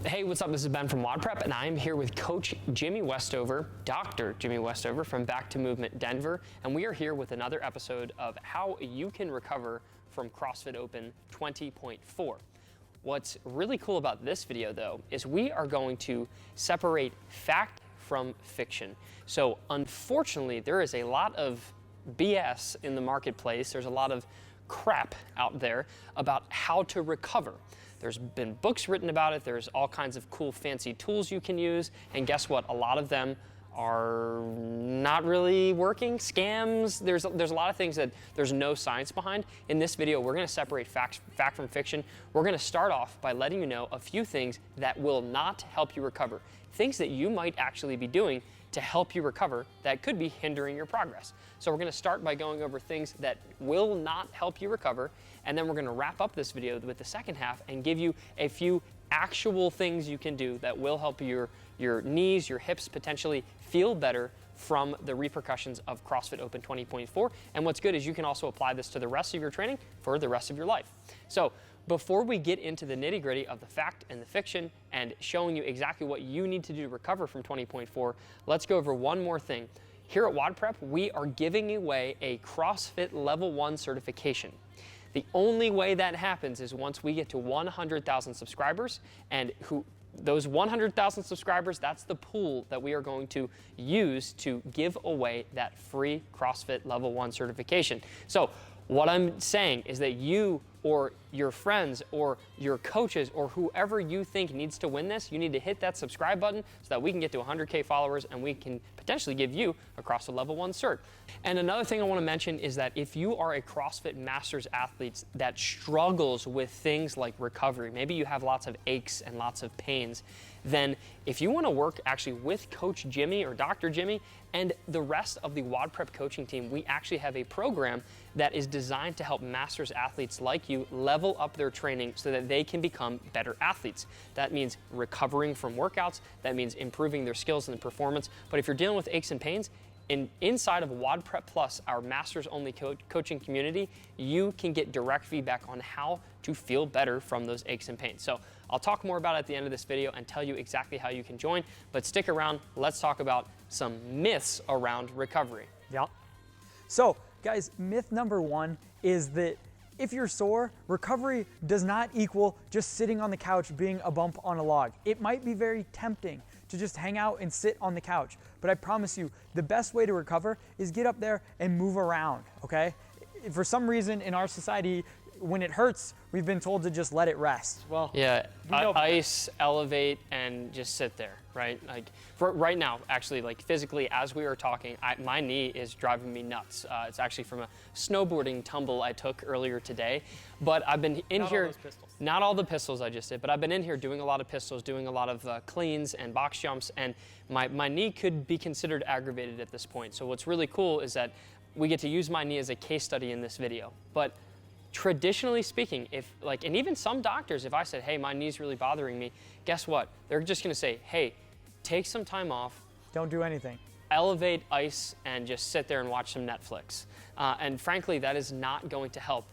Hey, what's up? This is Ben from WODprep, and I'm here with Coach Jimmy Westover, Dr. Jimmy Westover from Back to Movement Denver, and we are here with another episode of how you can recover from CrossFit Open 20.4. What's really cool about this video, though, is we are going to separate fact from fiction. So, unfortunately, there is a lot of BS in the marketplace. There's a lot of crap out there about how to recover. There's been books written about it. There's all kinds of cool fancy tools you can use. And guess what? A lot of them are not really working. Scams. There's a lot of things that there's no science behind. In this video, we're going to separate fact from fiction. We're going to start off by letting you know a few things that will not help you recover. Things that you might actually be doing to help you recover that could be hindering your progress. So we're going to start by going over things that will not help you recover, and then we're going to wrap up this video with the second half and give you a few actual things you can do that will help your knees, your hips potentially feel better from the repercussions of CrossFit Open 20.4. And what's good is you can also apply this to the rest of your training for the rest of your life. So before we get into the nitty-gritty of the fact and the fiction and showing you exactly what you need to do to recover from 20.4, let's go over one more thing. Here at WODprep, we are giving away a CrossFit Level 1 certification. The only way that happens is once we get to 100,000 subscribers, and those 100,000 subscribers, that's the pool that we are going to use to give away that free CrossFit Level 1 certification. So what I'm saying is that you or your friends or your coaches or whoever you think needs to win this, you need to hit that subscribe button so that we can get to 100K followers and we can potentially give you a CrossFit Level 1 cert. And another thing I want to mention is that if you are a CrossFit Masters athlete that struggles with things like recovery, maybe you have lots of aches and lots of pains, then if you want to work actually with Coach Jimmy or Dr. Jimmy and the rest of the WODprep coaching team, we actually have a program that is designed to help Masters athletes like you level up their training so that they can become better athletes. That means recovering from workouts, that means improving their skills and performance. But if you're dealing with aches and pains, inside of WODprep Plus, our Masters only coaching community, you can get direct feedback on how to feel better from those aches and pains. So I'll talk more about it at the end of this video and tell you exactly how you can join, but stick around. Let's talk about some myths around recovery. Yep. So guys, myth number one is that if you're sore, recovery does not equal just sitting on the couch being a bump on a log. It might be very tempting to just hang out and sit on the couch, but I promise you, the best way to recover is get up there and move around, okay? For some reason in our society, when it hurts, we've been told to just let it rest. Well, yeah, ice, elevate, and just sit there, right? Like right now, actually, like physically, as we are talking, my knee is driving me nuts. It's actually from a snowboarding tumble I took earlier today. But I've been in here, all those pistols. Not all the pistols I just did, but I've been in here doing a lot of pistols, doing a lot of cleans and box jumps, and my knee could be considered aggravated at this point. So what's really cool is that we get to use my knee as a case study in this video. But traditionally speaking, and even some doctors, if I said, hey, my knee's really bothering me, guess what? They're just gonna say, hey, take some time off. Don't do anything. Elevate, ice, and just sit there and watch some Netflix. And frankly, that is not going to help.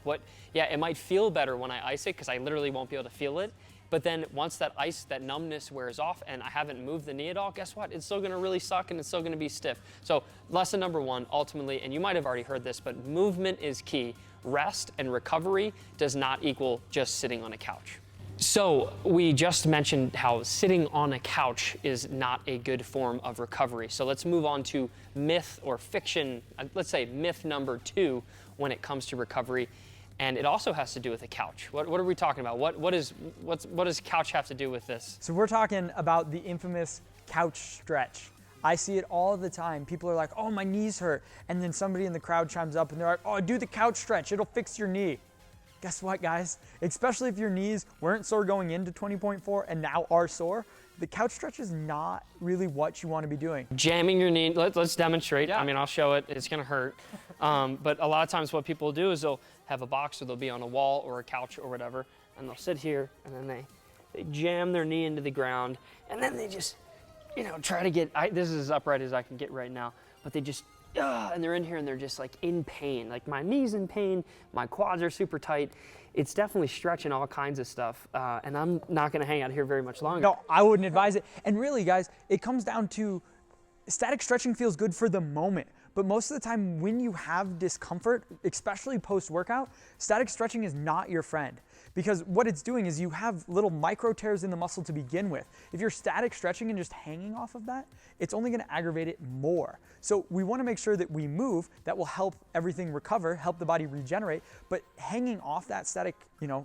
It might feel better when I ice it because I literally won't be able to feel it. But then once that ice, that numbness wears off and I haven't moved the knee at all, guess what? It's still gonna really suck and it's still gonna be stiff. So lesson number one, ultimately, and you might have already heard this, but movement is key. Rest and recovery does not equal just sitting on a couch. So we just mentioned how sitting on a couch is not a good form of recovery. So let's move on to myth or fiction, let's say myth number two when it comes to recovery. And it also has to do with a couch. What are we talking about? What does couch have to do with this? So we're talking about the infamous couch stretch. I see it all the time. People are like, oh, my knees hurt. And then somebody in the crowd chimes up and they're like, oh, do the couch stretch. It'll fix your knee. Guess what, guys? Especially if your knees weren't sore going into 20.4 and now are sore, the couch stretch is not really what you want to be doing. Jamming your knee, let's demonstrate. Yeah. I mean, I'll show it, it's gonna hurt. But a lot of times what people do is they'll have a box or they'll be on a wall or a couch or whatever, and they'll sit here and then they jam their knee into the ground and then they just, try to get, this is as upright as I can get right now, but they just and they're in here and they're just like in pain. Like my knee's in pain, my quads are super tight. It's definitely stretching all kinds of stuff. And I'm not gonna hang out here very much longer. No, I wouldn't advise it. And really, guys, it comes down to static stretching feels good for the moment. But most of the time when you have discomfort, especially post-workout, static stretching is not your friend. Because what it's doing is you have little micro tears in the muscle to begin with. If you're static stretching and just hanging off of that, it's only gonna aggravate it more. So we wanna make sure that we move. That will help everything recover, help the body regenerate. But hanging off that static,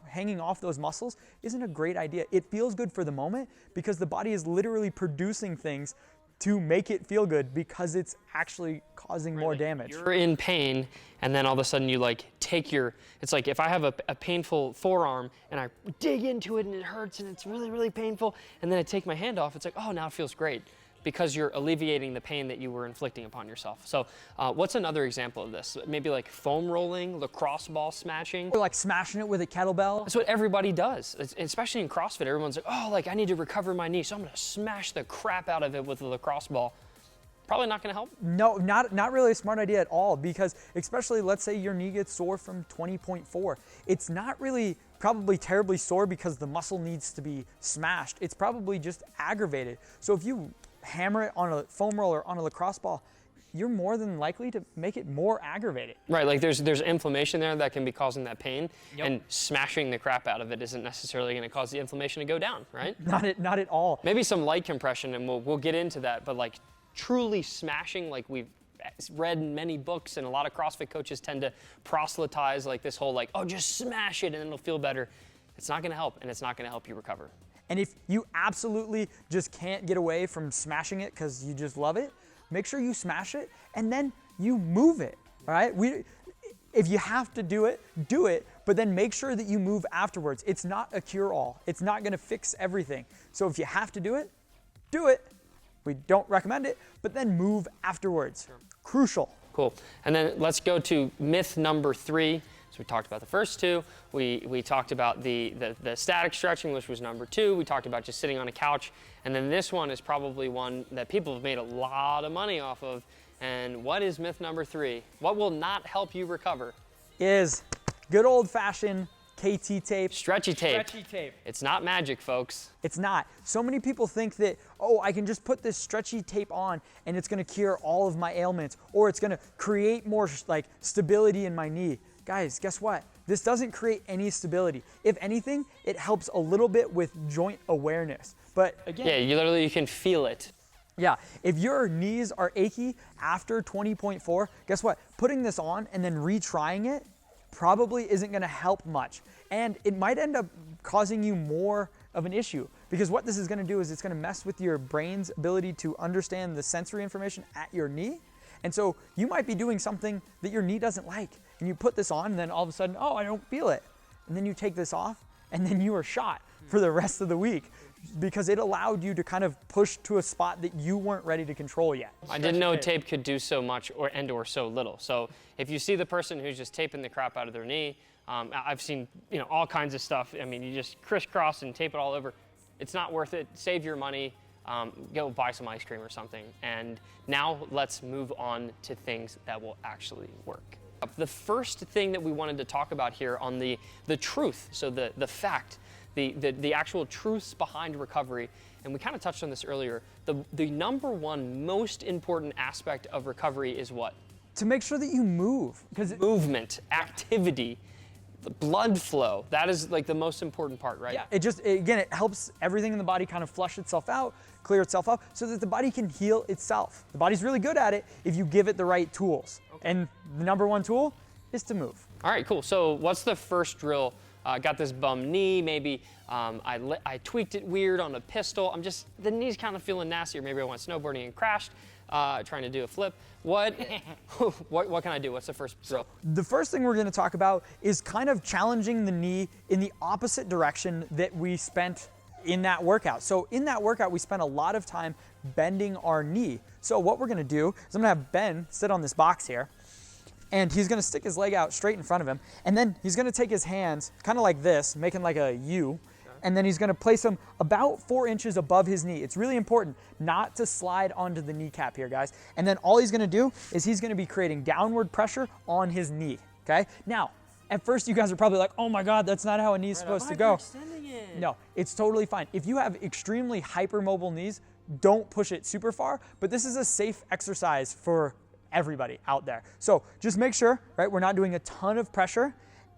hanging off those muscles isn't a great idea. It feels good for the moment because the body is literally producing things to make it feel good because it's actually causing more damage. You're in pain, and then all of a sudden you like take it's like if I have a painful forearm and I dig into it and it hurts and it's really, really painful, and then I take my hand off, it's like, oh, now it feels great because you're alleviating the pain that you were inflicting upon yourself. So what's another example of this? Maybe like foam rolling, lacrosse ball smashing. Or like smashing it with a kettlebell. That's what everybody does, especially in CrossFit. Everyone's like, oh, like I need to recover my knee, so I'm gonna smash the crap out of it with a lacrosse ball. Probably not gonna help. No, not really a smart idea at all, because especially let's say your knee gets sore from 20.4. It's not really probably terribly sore because the muscle needs to be smashed. It's probably just aggravated. So if you hammer it on a foam roller, on a lacrosse ball, you're more than likely to make it more aggravated. Right, like there's inflammation there that can be causing that pain, and smashing the crap out of it isn't necessarily going to cause the inflammation to go down, right? Not at all. Maybe some light compression, and we'll get into that, but like truly smashing, like we've read in many books, and a lot of CrossFit coaches tend to proselytize like this whole like, oh, just smash it and it'll feel better. It's not going to help, and it's not going to help you recover. And if you absolutely just can't get away from smashing it because you just love it, make sure you smash it and then you move it, all right? If you have to do it, but then make sure that you move afterwards. It's not a cure-all. It's not gonna fix everything. So if you have to do it, do it. We don't recommend it, but then move afterwards. Sure. Crucial. Cool. And then let's go to myth number 3. So we talked about the first two. We talked about the static stretching, which was number 2. We talked about just sitting on a couch. And then this one is probably one that people have made a lot of money off of. And what is myth number 3? What will not help you recover? Is good old-fashioned KT tape. Stretchy tape. Stretchy tape. It's not magic, folks. It's not. So many people think that, oh, I can just put this stretchy tape on and it's gonna cure all of my ailments, or it's gonna create more like stability in my knee. Guys, guess what? This doesn't create any stability. If anything, it helps a little bit with joint awareness. But again, yeah, you can feel it. Yeah, if your knees are achy after 20.4, guess what? Putting this on and then retrying it probably isn't gonna help much. And it might end up causing you more of an issue, because what this is gonna do is it's gonna mess with your brain's ability to understand the sensory information at your knee. And so you might be doing something that your knee doesn't like, and you put this on and then all of a sudden, oh, I don't feel it. And then you take this off and then you are shot for the rest of the week because it allowed you to kind of push to a spot that you weren't ready to control yet. I didn't know tape could do so much or so little. So if you see the person who's just taping the crap out of their knee, I've seen all kinds of stuff. I mean, you just crisscross and tape it all over. It's not worth it. Save your money. Go buy some ice cream or something. And now let's move on to things that will actually work. The first thing that we wanted to talk about here on the truth, so the fact, the actual truths behind recovery, and we kind of touched on this earlier, the number one most important aspect of recovery is what? To make sure that you move. Because movement, activity, the blood flow, that is like the most important part, right? Yeah, it helps everything in the body kind of flush itself out, clear itself up, so that the body can heal itself. The body's really good at it if you give it the right tools. Okay. And the number one tool is to move. All right, cool. So what's the first drill? Got this bum knee, maybe I tweaked it weird on a pistol. The knee's kind of feeling nasty, or maybe I went snowboarding and crashed, trying to do a flip. What can I do? What's the first drill? The first thing we're gonna talk about is kind of challenging the knee in the opposite direction that we spent in that workout. So in that workout, we spent a lot of time bending our knee. So what we're gonna do is I'm gonna have Ben sit on this box here, and he's gonna stick his leg out straight in front of him, and then he's gonna take his hands kind of like this, making like a U, and then he's gonna place them about 4 inches above his knee. It's really important not to slide onto the kneecap here, guys. And then all he's gonna do is he's gonna be creating downward pressure on his knee, okay? Now, at first you guys are probably like, oh my God, that's not how a knee is supposed to go. No, it's totally fine. If you have extremely hypermobile knees, don't push it super far, but this is a safe exercise for everybody out there. So just make sure, right, we're not doing a ton of pressure,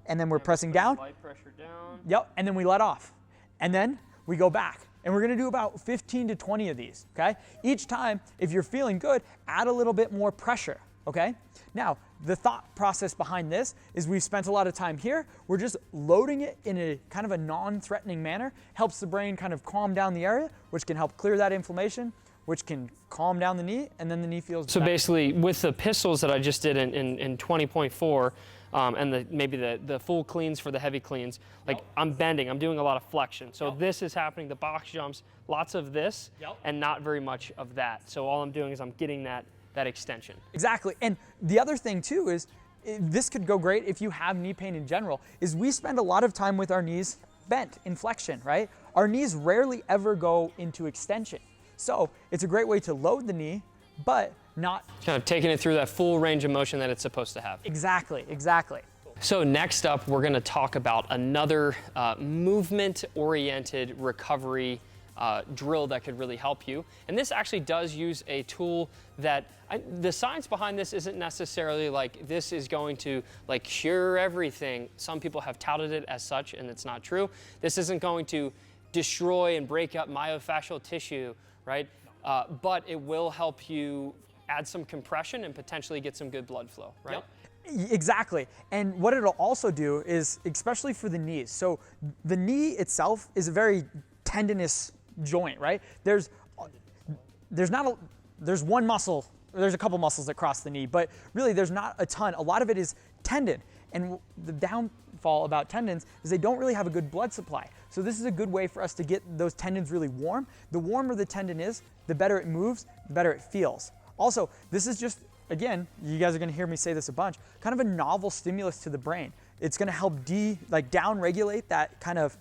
and then we're pressing down. Light pressure down. Yep, and then we let off. And then we go back. And we're gonna do about 15 to 20 of these, okay? Each time, if you're feeling good, add a little bit more pressure, okay? Now, the thought process behind this is we've spent a lot of time here. We're just loading it in a kind of a non-threatening manner, helps the brain kind of calm down the area, which can help clear that inflammation, which can calm down the knee, and then the knee feels So better. basically, with the pistols that I just did in 20.4, and maybe the full cleans for the heavy cleans, like I'm bending, I'm doing a lot of flexion. So this is happening, the box jumps, lots of this, and not very much of that. So all I'm doing is I'm getting that extension. Exactly. And the other thing too is, this could go great if you have knee pain in general, is we spend a lot of time with our knees bent in flexion, right? Our knees rarely ever go into extension. So it's a great way to load the knee, but not Kind of taking it through that full range of motion that it's supposed to have. exactly, exactly. So next up, we're gonna talk about another movement-oriented recovery drill that could really help you. And this actually does use a tool that, the science behind this isn't necessarily like this is going to like cure everything. Some people have touted it as such, and it's not true. This isn't going to destroy and break up myofascial tissue, right? But it will help you add some compression and potentially get some good blood flow, right? Yep. Exactly. And what it'll also do is, especially for the knees, so the knee itself is a very tendinous joint, right? There's one muscle, there's a couple muscles that cross the knee, but really there's not a ton. A lot of it is tendon. And the downfall about tendons is they don't really have a good blood supply. So this is a good way for us to get those tendons really warm. The warmer the tendon is, the better it moves, the better it feels. Also, this is just, again, you guys are gonna hear me say this a bunch, kind of a novel stimulus to the brain. It's gonna help down-regulate that kind of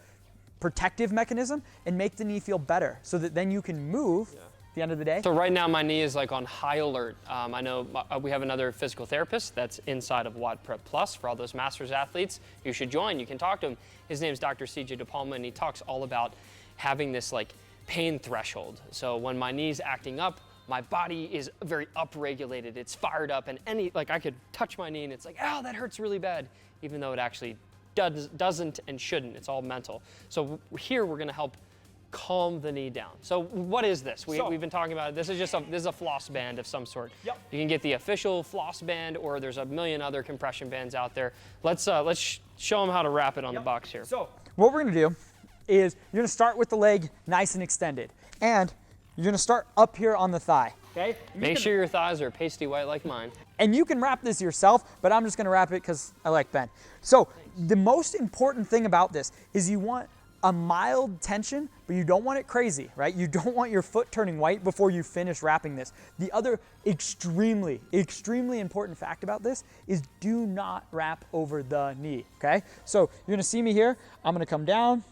protective mechanism and make the knee feel better so that then you can move at the end of the day. So right now my knee is like on high alert. I know we have another physical therapist that's inside of WODprep Plus for all those masters athletes. You should join, you can talk to him. His name's Dr. CJ DePalma, and he talks all about having this like pain threshold. So when my knee's acting up, my body is very upregulated, it's fired up, and I could touch my knee and it's like, oh, that hurts really bad, even though it actually doesn't and shouldn't. It's all mental. So here we're gonna help calm the knee down. So what is this? We've been talking about it. This is just a floss band of some sort. Yep. You can get the official floss band, or there's a million other compression bands out there. Let's show them how to wrap it on the box here. So what we're gonna do is you're gonna start with the leg nice and extended, and you're gonna start up here on the thigh, okay? Make sure your thighs are pasty white like mine. And you can wrap this yourself, but I'm just gonna wrap it because I like Ben. So the most important thing about this is you want a mild tension, but you don't want it crazy, right? You don't want your foot turning white before you finish wrapping this. The other extremely, extremely important fact about this is do not wrap over the knee, okay? So you're gonna see me here. I'm gonna come down.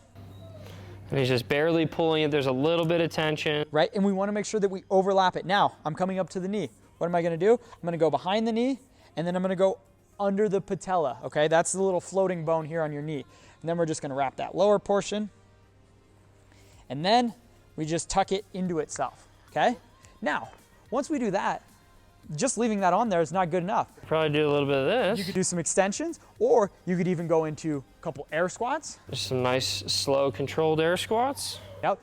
And he's just barely pulling it. There's a little bit of tension. Right, and we wanna make sure that we overlap it. Now, I'm coming up to the knee. What am I gonna do? I'm gonna go behind the knee, and then I'm gonna go under the patella, okay? That's the little floating bone here on your knee. And then we're just gonna wrap that lower portion, and then we just tuck it into itself, okay? Now, once we do that, just leaving that on there is not good enough. Probably do a little bit of this. You could do some extensions, or you could even go into a couple air squats. There's some nice, slow, controlled air squats. Now,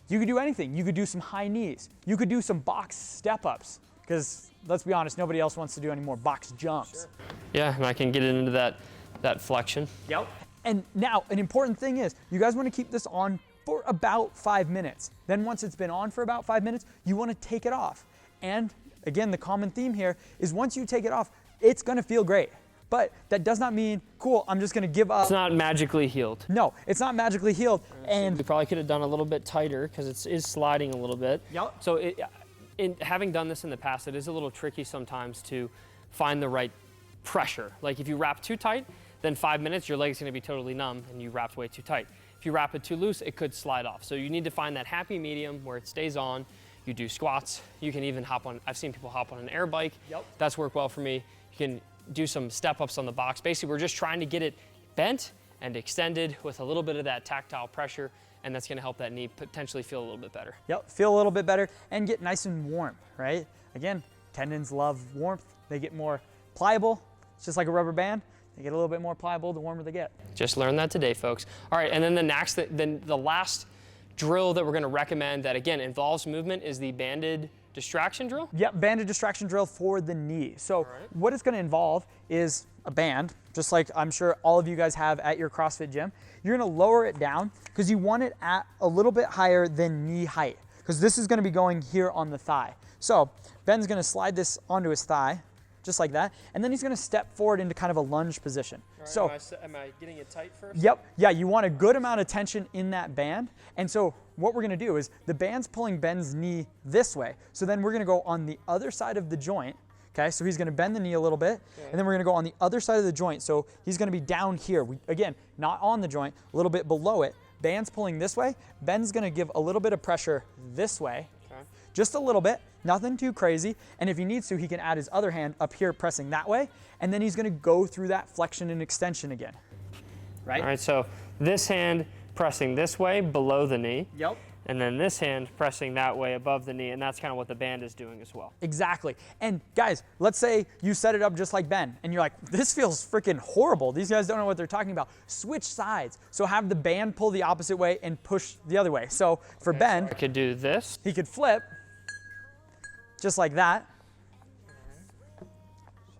you could do anything. You could do some high knees. You could do some box step-ups, because let's be honest, nobody else wants to do any more box jumps. Sure. Yeah, and I can get it into that flexion. Yep. And now, an important thing is, you guys want to keep this on for about 5 minutes. Then once it's been on for about 5 minutes, you want to take it off. And again, the common theme here is once you take it off, it's going to feel great. But that does not mean, cool, I'm just going to give up. It's not magically healed. No, it's not magically healed. And we probably could have done a little bit tighter because it is sliding a little bit. Yep. So having done this in the past, it is a little tricky sometimes to find the right pressure. Like if you wrap too tight, then 5 minutes, your leg's gonna be totally numb and you wrapped way too tight. If you wrap it too loose, it could slide off. So you need to find that happy medium where it stays on. You do squats. You can even hop on, I've seen people hop on an air bike. Yep. That's worked well for me. You can do some step ups on the box. Basically, we're just trying to get it bent and extended with a little bit of that tactile pressure, and that's gonna help that knee potentially feel a little bit better. Yep, feel a little bit better and get nice and warm, right? Again, tendons love warmth. They get more pliable. It's just like a rubber band. They get a little bit more pliable the warmer they get. Just learned that today, folks. All right, and then the last drill that we're gonna recommend that, again, involves movement is the banded distraction drill? Yep, banded distraction drill for the knee. So what it's gonna involve is a band, just like I'm sure all of you guys have at your CrossFit gym. You're gonna lower it down because you want it at a little bit higher than knee height, because this is gonna be going here on the thigh. So Ben's gonna slide this onto his thigh, just like that, and then he's gonna step forward into kind of a lunge position. Right, so am I getting it tight first? Yep, yeah, you want a good amount of tension in that band. And so what we're gonna do is the band's pulling Ben's knee this way. So then we're gonna go on the other side of the joint. Okay, so he's gonna bend the knee a little bit, and then we're gonna go on the other side of the joint. So he's gonna be down here. Again, not on the joint, a little bit below it. Band's pulling this way. Ben's gonna give a little bit of pressure this way, just a little bit, nothing too crazy. And if he needs to, he can add his other hand up here pressing that way, and then he's gonna go through that flexion and extension again, right? All right, so this hand pressing this way below the knee. Yep. And then this hand pressing that way above the knee, and that's kind of what the band is doing as well. Exactly. And guys, let's say you set it up just like Ben, and you're like, this feels freaking horrible. These guys don't know what they're talking about. Switch sides. So have the band pull the opposite way and push the other way. So for Ben, so I could do this. he could flip just like that.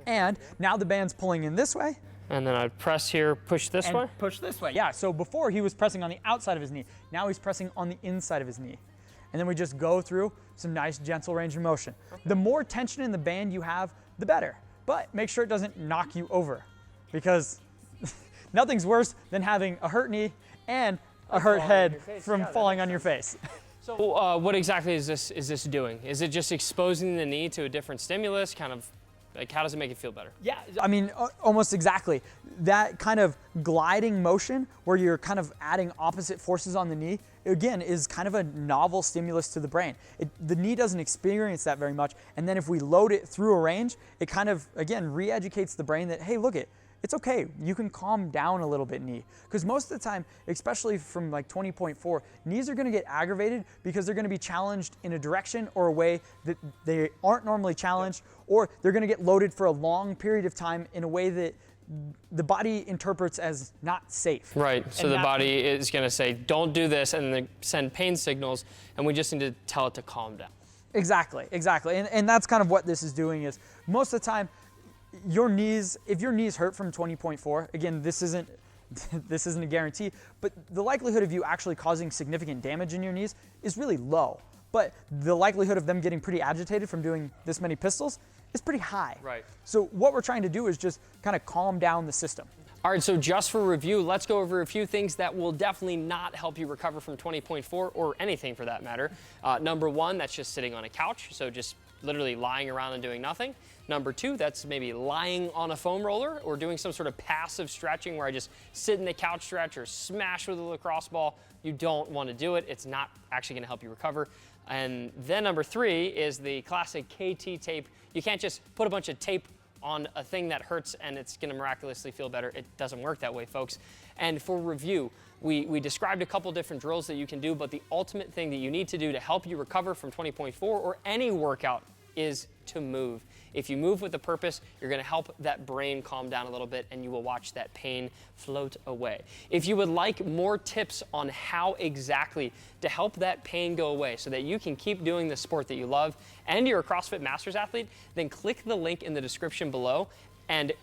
And now the band's pulling in this way. And then I'd press here, push this way? Push this way. Yeah, so before he was pressing on the outside of his knee. Now he's pressing on the inside of his knee. And then we just go through some nice gentle range of motion. The more tension in the band you have, the better. But make sure it doesn't knock you over, because nothing's worse than having a hurt knee and a hurt head from falling on your face. So what exactly is this doing? Is it just exposing the knee to a different stimulus, kind of? Like, how does it make it feel better? Yeah, I mean, almost exactly. That kind of gliding motion where you're kind of adding opposite forces on the knee, again, is kind of a novel stimulus to the brain. The knee doesn't experience that very much. And then if we load it through a range, it kind of, again, re-educates the brain that, hey, look, it's okay. You can calm down a little bit, knee. Because most of the time, especially from like 20.4, knees are gonna get aggravated because they're gonna be challenged in a direction or a way that they aren't normally challenged, or they're gonna get loaded for a long period of time in a way that the body interprets as not safe. Right, so the body is gonna say, don't do this, and then send pain signals, and we just need to tell it to calm down. Exactly. And that's kind of what this is doing. Is most of the time, if your knees hurt from 20.4, again, this isn't a guarantee, but the likelihood of you actually causing significant damage in your knees is really low. But the likelihood of them getting pretty agitated from doing this many pistols is pretty high. Right. So what we're trying to do is just kind of calm down the system. All right, so just for review, let's go over a few things that will definitely not help you recover from 20.4 or anything for that matter. Number one, that's just sitting on a couch, so just literally lying around and doing nothing. Number two, that's maybe lying on a foam roller or doing some sort of passive stretching where I just sit in the couch stretch or smash with a lacrosse ball. You don't want to do it. It's not actually going to help you recover. And then number three is the classic KT tape. You can't just put a bunch of tape on a thing that hurts and it's going to miraculously feel better. It doesn't work that way, folks. And for review, we described a couple different drills that you can do, but the ultimate thing that you need to do to help you recover from 20.4 or any workout is to move. If you move with a purpose, you're going to help that brain calm down a little bit and you will watch that pain float away. If you would like more tips on how exactly to help that pain go away so that you can keep doing the sport that you love and you're a CrossFit Masters athlete, then click the link in the description below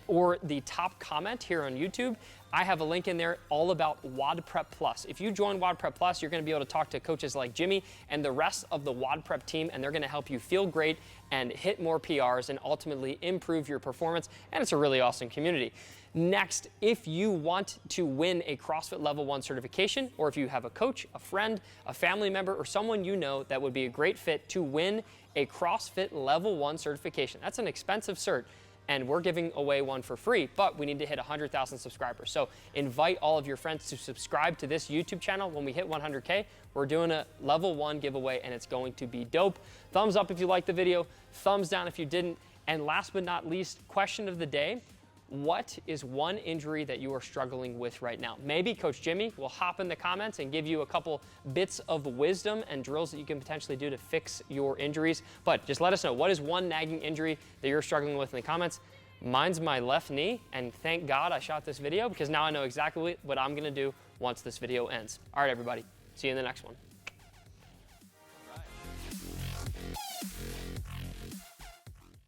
or the top comment here on YouTube. I have a link in there all about WODprep Plus. If you join WODprep Plus, you're going to be able to talk to coaches like Jimmy and the rest of the WODprep team, and they're going to help you feel great and hit more PRs and ultimately improve your performance, and it's a really awesome community. Next, if you want to win a CrossFit Level 1 certification, or if you have a coach, a friend, a family member, or someone you know that would be a great fit to win a CrossFit Level 1 certification, that's an expensive cert. and we're giving away one for free, but we need to hit 100,000 subscribers. So invite all of your friends to subscribe to this YouTube channel. When we hit 100K, we're doing a level 1 giveaway, and it's going to be dope. Thumbs up if you liked the video, thumbs down if you didn't. And last but not least, question of the day: what is one injury that you are struggling with right now? Maybe Coach Jimmy will hop in the comments and give you a couple bits of wisdom and drills that you can potentially do to fix your injuries. But just let us know, what is one nagging injury that you're struggling with in the comments? Mine's my left knee, and thank God I shot this video, because now I know exactly what I'm gonna do once this video ends. All right, everybody, see you in the next one.